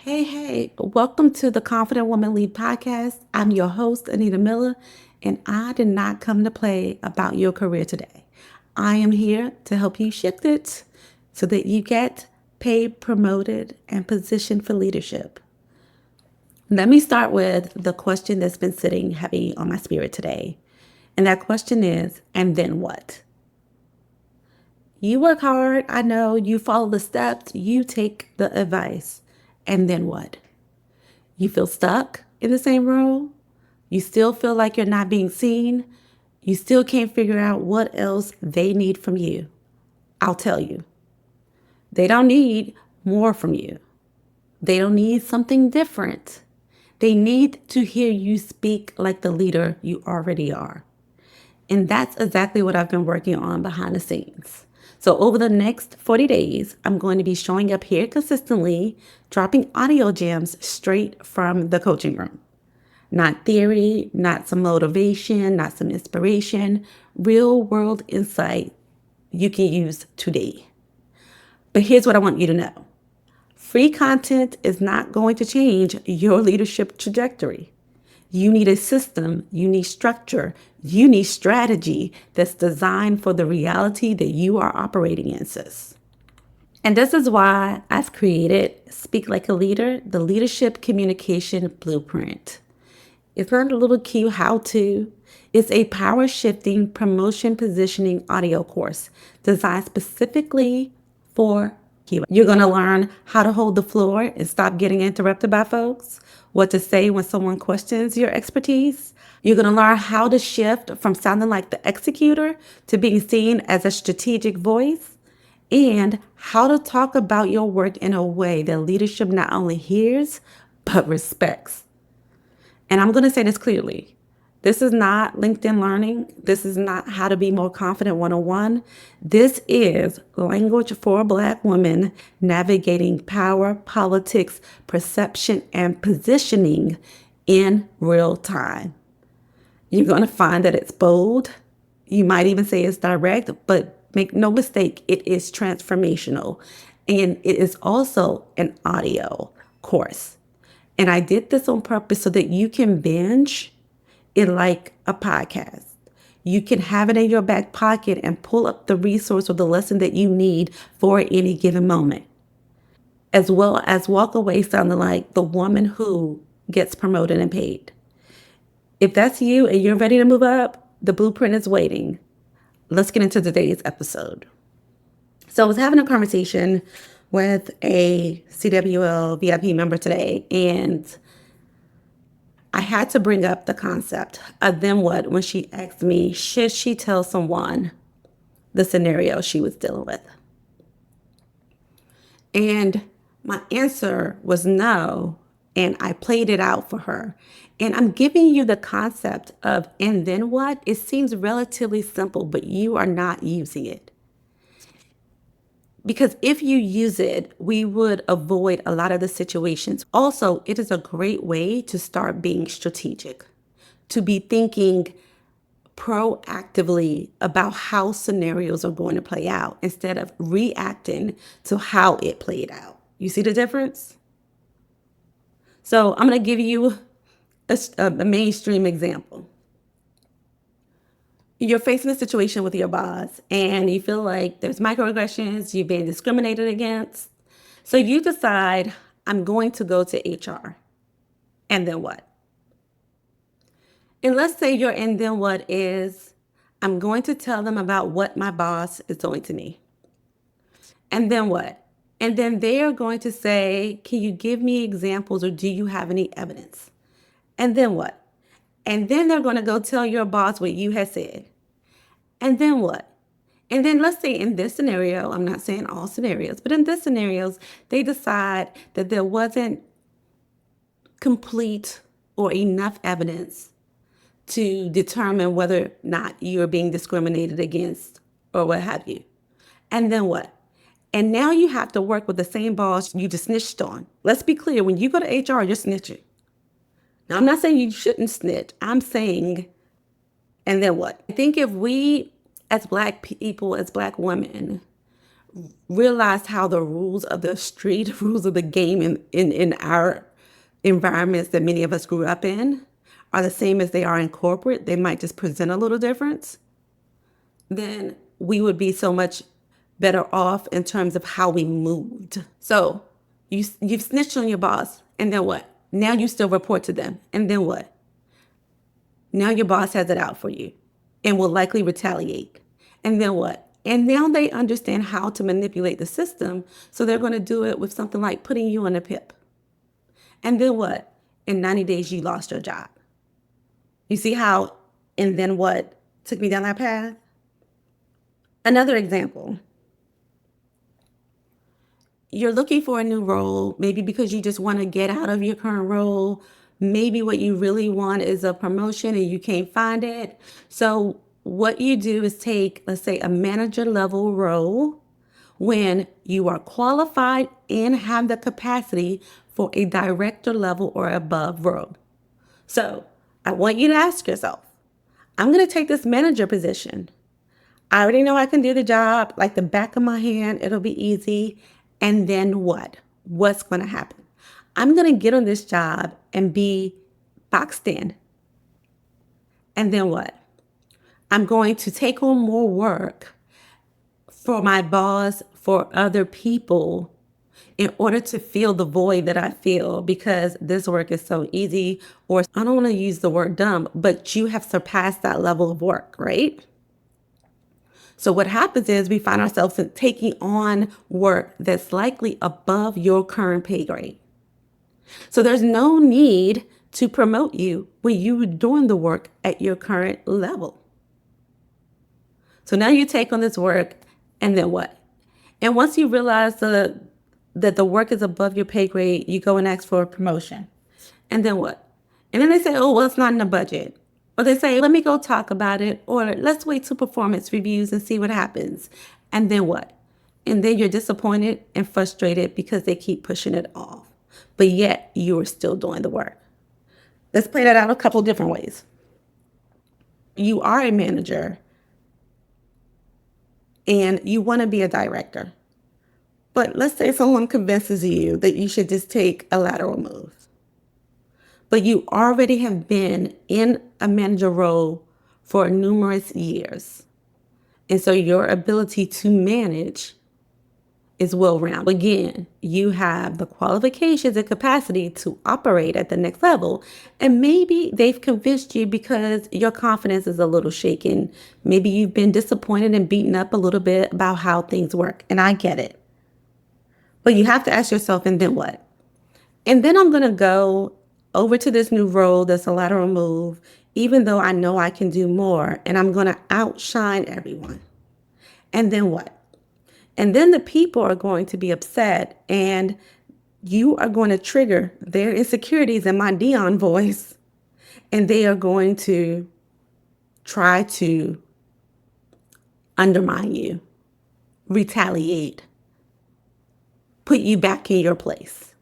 Hey, welcome to the Confident Woman Lead podcast. I'm your host, Anita Miller, and I did not come to play about your career today. I am here to help you shift it so that you get paid, promoted, and positioned for leadership. Let me start with the question that's been sitting heavy on my spirit today. And that question is, and then what? You work hard, I know, you follow the steps, you take the advice, and then what? You feel stuck in the same role. You still feel like you're not being seen. You still can't figure out what else they need from you. I'll tell you, they don't need more from you. They don't need something different. They need to hear you speak like the leader you already are. And that's exactly what I've been working on behind the scenes. So over the next 40 days, I'm going to be showing up here consistently, dropping audio gems straight from the coaching room. Not theory, not some motivation, not some inspiration, real world insight you can use today. But here's what I want you to know. Free content is not going to change your leadership trajectory. You need a system, you need structure, you need strategy that's designed for the reality that you are operating in, sis. And this is why I've created Speak Like a Leader, the Leadership Communication Blueprint. It's not a little cute how-to. It's a power shifting promotion positioning audio course designed specifically for you. You're going to learn how to hold the floor and stop getting interrupted by folks, what to say when someone questions your expertise. You're going to learn how to shift from sounding like the executor to being seen as a strategic voice, and how to talk about your work in a way that leadership not only hears, but respects. And I'm going to say this clearly. This is not LinkedIn learning. This is not how to be more confident 101. This is language for a Black woman navigating power, politics, perception, and positioning in real time. You're going to find that it's bold. You might even say it's direct, but make no mistake, it is transformational. And it is also an audio course. And I did this on purpose so that you can binge it like a podcast. You can have it in your back pocket and pull up the resource or the lesson that you need for any given moment, as well as walk away sounding like the woman who gets promoted and paid. If that's you and you're ready to move up, the blueprint is waiting. Let's get into today's episode. So I was having a conversation with a CWL VIP member today, and I had to bring up the concept of then what when she asked me, should she tell someone the scenario she was dealing with? And my answer was no, and I played it out for her. And I'm giving you the concept of and then what? It seems relatively simple, but you are not using it. Because if you use it, we would avoid a lot of the situations. Also, it is a great way to start being strategic, to be thinking proactively about how scenarios are going to play out instead of reacting to how it played out. You see the difference? So I'm going to give you a mainstream example. You're facing a situation with your boss and you feel like there's microaggressions, you've been discriminated against. So you decide, I'm going to go to HR. And then what? And let's say your and then what is, I'm going to tell them about what my boss is doing to me. And then what? And then they are going to say, can you give me examples or do you have any evidence? And then what? And then they're going to go tell your boss what you had said. And then what? And then let's say in this scenario, I'm not saying all scenarios, but in this scenarios, they decide that there wasn't complete or enough evidence to determine whether or not you're being discriminated against or what have you. And then what? And now you have to work with the same boss you just snitched on. Let's be clear, when you go to HR, you're snitching. Now, I'm not saying you shouldn't snitch. I'm saying, and then what? I think if we, as Black people, as Black women, realize how the rules of the street, rules of the game in our environments that many of us grew up in are the same as they are in corporate, they might just present a little difference, then we would be so much better off in terms of how we moved. So you've snitched on your boss, and then what? Now you still report to them, and then what? Now your boss has it out for you and will likely retaliate. And then what? And now they understand how to manipulate the system, so they're going to do it with something like putting you in a PIP. And then what? In 90 days, you lost your job. You see how, and then what took me down that path? Another example, you're looking for a new role, maybe because you just want to get out of your current role. Maybe what you really want is a promotion and you can't find it. So what you do is take, let's say, a manager level role when you are qualified and have the capacity for a director level or above role. So I want you to ask yourself, I'm going to take this manager position. I already know I can do the job like the back of my hand. It'll be easy. And then what? What's going to happen? I'm going to get on this job and be boxed in. And then what? I'm going to take on more work for my boss, for other people, in order to fill the void that I feel because this work is so easy. Or I don't want to use the word dumb, but you have surpassed that level of work, right? So what happens is we find ourselves taking on work that's likely above your current pay grade. So there's no need to promote you when you're doing the work at your current level. So now you take on this work, and then what? And once you realize that the work is above your pay grade, you go and ask for a promotion. And then what? And then they say, oh, well, it's not in the budget. Or they say, let me go talk about it. Or let's wait till performance reviews and see what happens. And then what? And then you're disappointed and frustrated because they keep pushing it off. But yet you are still doing the work. Let's play that out a couple different ways. You are a manager and you want to be a director. But let's say someone convinces you that you should just take a lateral move. But you already have been in a manager role for numerous years. And so your ability to manage is well-rounded. Again, you have the qualifications and capacity to operate at the next level. And maybe they've convinced you because your confidence is a little shaken. Maybe you've been disappointed and beaten up a little bit about how things work. And I get it. But you have to ask yourself, and then what? And then I'm going to go over to this new role that's a lateral move, even though I know I can do more, and I'm going to outshine everyone. And then what? And then the people are going to be upset, and you are going to trigger their insecurities in my Dion voice, and they are going to try to undermine you, retaliate, put you back in your place.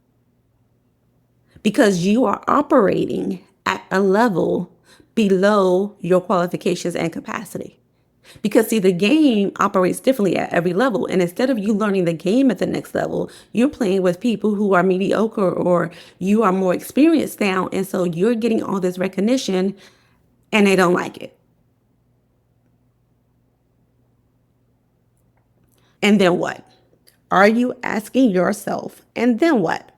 Because you are operating at a level below your qualifications and capacity. Because see, the game operates differently at every level. And instead of you learning the game at the next level, you're playing with people who are mediocre or you are more experienced now. And so you're getting all this recognition and they don't like it. And then what? Are you asking yourself, and then what?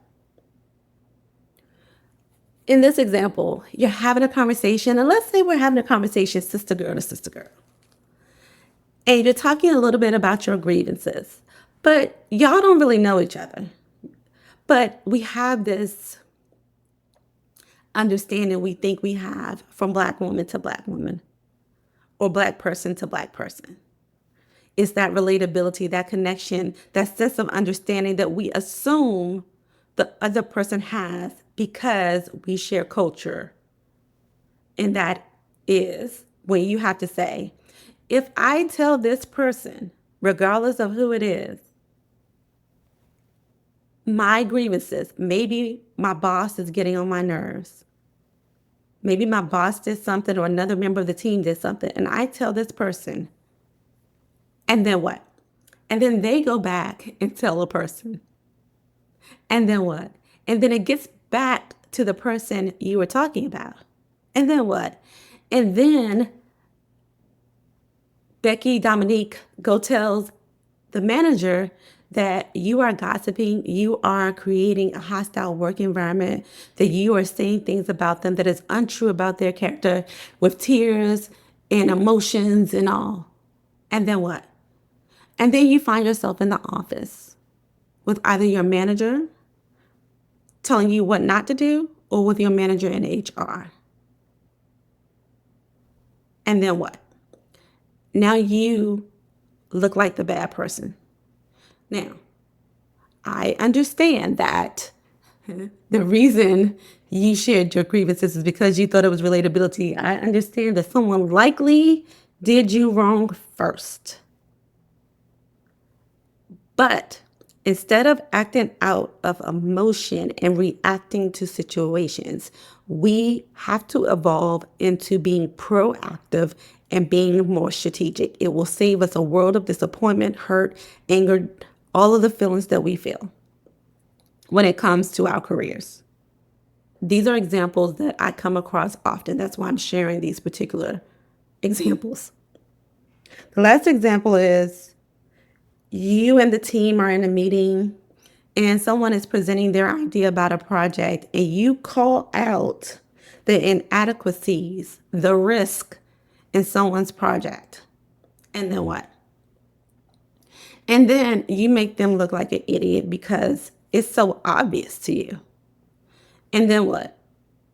In this example, you're having a conversation, and let's say we're having a conversation sister girl to sister girl. And you're talking a little bit about your grievances, but y'all don't really know each other. But we have this understanding we think we have from Black woman to Black woman or Black person to Black person. It's that relatability, that connection, that sense of understanding that we assume the other person has because we share culture. And that is when you have to say, if I tell this person, regardless of who it is, my grievances, maybe my boss is getting on my nerves. Maybe my boss did something or another member of the team did something. And I tell this person, and then what? And then they go back and tell a person. And then what? And then it gets back to the person you were talking about. And then what? And then Becky Dominique go tells the manager that you are gossiping, you are creating a hostile work environment, that you are saying things about them that is untrue about their character with tears and emotions and all. And then what? And then you find yourself in the office with either your manager telling you what not to do or with your manager in HR. And then what? Now you look like the bad person. Now, I understand that the reason you shared your grievances is because you thought it was relatability. I understand that someone likely did you wrong first. But instead of acting out of emotion and reacting to situations, we have to evolve into being proactive and being more strategic. It will save us a world of disappointment, hurt, anger, all of the feelings that we feel when it comes to our careers. These are examples that I come across often. That's why I'm sharing these particular examples. The last example is you and the team are in a meeting and someone is presenting their idea about a project and you call out the inadequacies, the risk in someone's project. And then what? And then you make them look like an idiot because it's so obvious to you. And then what?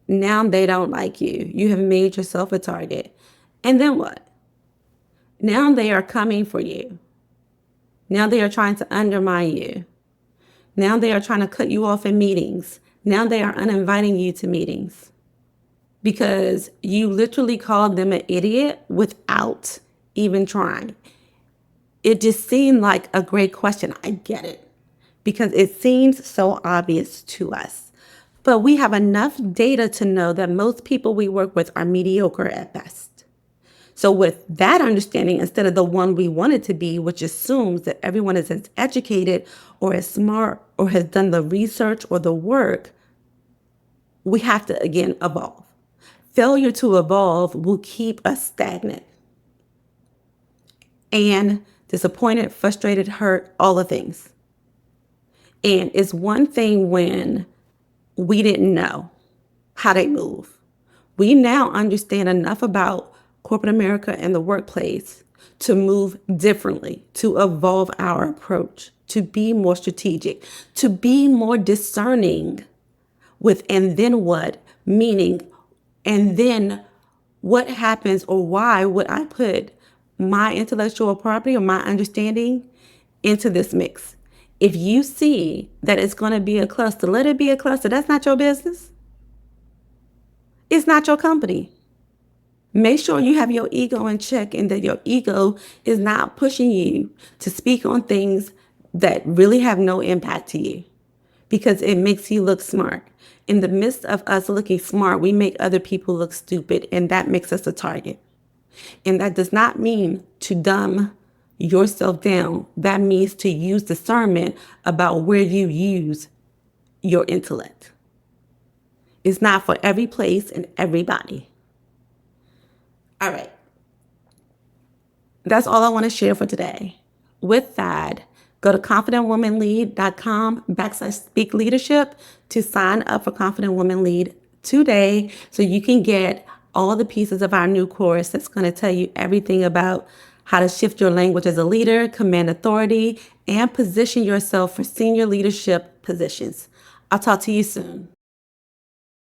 Now they don't like you. You have made yourself a target. And then what? Now they are coming for you. Now they are trying to undermine you. Now they are trying to cut you off in meetings. Now they are uninviting you to meetings because you literally called them an idiot without even trying. It just seemed like a great question. I get it because it seems so obvious to us. But we have enough data to know that most people we work with are mediocre at best. So with that understanding, instead of the one we want it to be, which assumes that everyone is as educated or as smart or has done the research or the work, we have to, again, evolve. Failure to evolve will keep us stagnant and disappointed, frustrated, hurt, all the things. And it's one thing when we didn't know how they move. We now understand enough about corporate America and the workplace to move differently, to evolve our approach, to be more strategic, to be more discerning with and then what, meaning, and then what happens or why would I put my intellectual property or my understanding into this mix? If you see that it's going to be a cluster, let it be a cluster. That's not your business. It's not your company. Make sure you have your ego in check and that your ego is not pushing you to speak on things that really have no impact to you because it makes you look smart. In the midst of us looking smart, we make other people look stupid, and that makes us a target. And that does not mean to dumb yourself down. That means to use discernment about where you use your intellect. It's not for every place and everybody. All right. That's all I want to share for today. With that, go to confidentwomanlead.com/speak leadership to sign up for Confident Woman Lead today so you can get all the pieces of our new course that's going to tell you everything about how to shift your language as a leader, command authority, and position yourself for senior leadership positions. I'll talk to you soon.